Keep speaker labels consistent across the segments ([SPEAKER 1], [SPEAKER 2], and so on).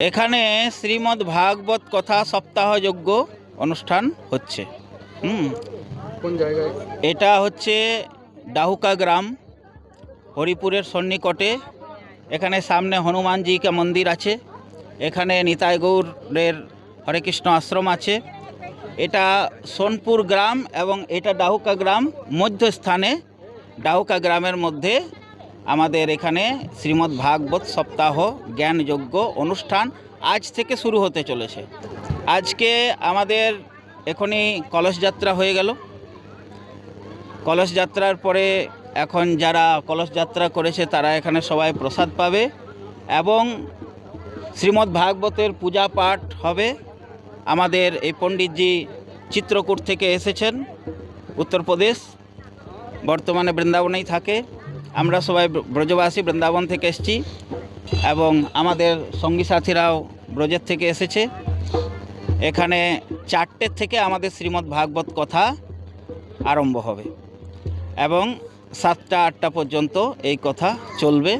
[SPEAKER 1] এখানে শ্রীমদ্ ভাগবত কথা সপ্তাহযজ্ঞ অনুষ্ঠান হচ্ছে।
[SPEAKER 2] কোন জায়গায়?
[SPEAKER 1] এটা হচ্ছে ডাহুকা গ্রাম, হরিপুরের সন্নিকটে। এখানে সামনে হনুমানজি কা মন্দির আছে, এখানে নিতাই গৌরের হরে কৃষ্ণ আশ্রম আছে। এটা সোনপুর গ্রাম এবং এটা ডাহুকা গ্রাম মধ্যস্থানে। ডাহুকা গ্রামের মধ্যে আমাদের এখানে শ্রীমদ্ ভাগবত সপ্তাহ জ্ঞানযজ্ঞ অনুষ্ঠান আজ থেকে শুরু হতে চলেছে। আজকে আমাদের এখনই কলস যাত্রা হয়ে গেল। কলস যাত্রার পরে এখন যারা কলস যাত্রা করেছে তারা এখানে সবাই প্রসাদ পাবে এবং শ্রীমদ্ ভাগবতের পূজা পাঠ হবে। আমাদের এই পণ্ডিতজি চিত্রকূট থেকে এসেছেন, উত্তরপ্রদেশ, বর্তমানে বৃন্দাবনেই থাকে। আমরা সবাই ব্রজবাসী বৃন্দাবন থেকে এসেছি এবং আমাদের সঙ্গী সাথীরাও ব্রজের থেকে এসেছে। এখানে 4টের থেকে আমাদের শ্রীমদ্ ভাগবত কথা আরম্ভ হবে এবং 7টা 8টা পর্যন্ত এই কথা চলবে।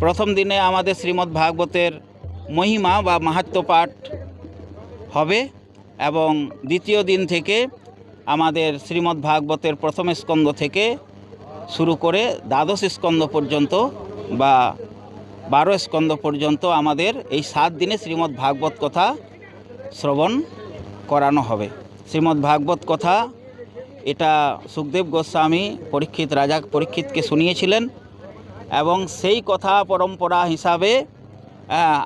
[SPEAKER 1] প্রথম দিনে আমাদের শ্রীমদ্ ভাগবতের মহিমা বা মাহাত্ম্য পাঠ হবে এবং দ্বিতীয় দিন থেকে আমাদের শ্রীমদ্ ভাগবতের প্রথম স্কন্ধ থেকে শুরু করে দ্বাদশ স্কন্ধ পর্যন্ত বা 12 স্কন্ধ পর্যন্ত আমাদের এই 7 দিনে শ্রীমদ্ ভাগবত কথা শ্রবণ করানো হবে। শ্রীমদ্ ভাগবত কথা এটা সুখদেব গোস্বামী রাজা পরীক্ষিতকে শুনিয়েছিলেন এবং সেই কথা পরম্পরা হিসাবে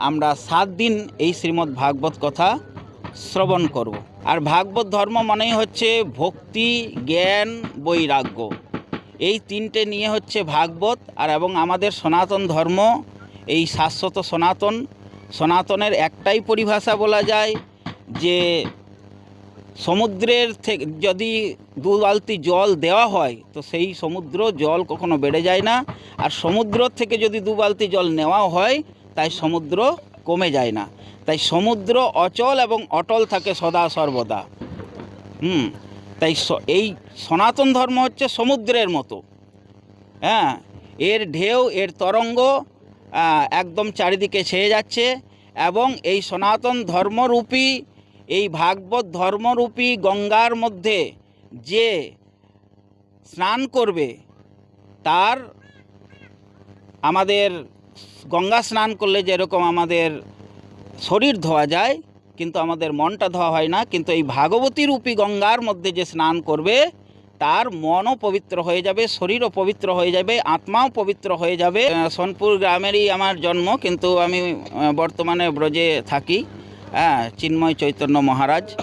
[SPEAKER 1] আমরা 7 দিন এই শ্রীমদ্ ভাগবত কথা শ্রবণ করব। আর ভাগবত ধর্ম মানেই হচ্ছে ভক্তি, জ্ঞান, বৈরাগ্য, এই 3টে নিয়ে হচ্ছে ভাগবত। আর এবং আমাদের সনাতন ধর্ম এই শাশ্বত সনাতনের একটাই পরিভাষা বলা যায় যে সমুদ্রের থেকে যদি 2 বালতি জল দেওয়া হয় তো সেই সমুদ্র জল কখনো বেড়ে যায় না, আর সমুদ্র থেকে যদি 2 বালতি জল নেওয়া হয় তাই সমুদ্র কমে যায় না। তাই সমুদ্র অচল এবং অটল থাকে সদা সর্বদা। তাই এই সনাতন ধর্ম হচ্ছে সমুদ্রের মতো। এর ঢেউ, এর তরঙ্গ একদম চারিদিকে ছেয়ে যাচ্ছে এবং এই সনাতন ধর্মরূপী, এই ভাগবত ধর্মরূপী গঙ্গার মধ্যে যে স্নান করবে তার, আমাদের গঙ্গা স্নান করলে যেরকম আমাদের শরীর ধোয়া যায় কিন্তু আমাদের মনটা ধোয়া হয় না, কিন্তু এই ভাগবতী রূপী গঙ্গার মধ্যে যে স্নান করবে তার মনও পবিত্র হয়ে যাবে, শরীরও পবিত্র হয়ে যাবে, আত্মাও পবিত্র হয়ে যাবে। সোনপুর গ্রামেরই আমার জন্ম, কিন্তু আমি বর্তমানে ব্রজে থাকি। চিন্ময় চৈতন্য মহারাজ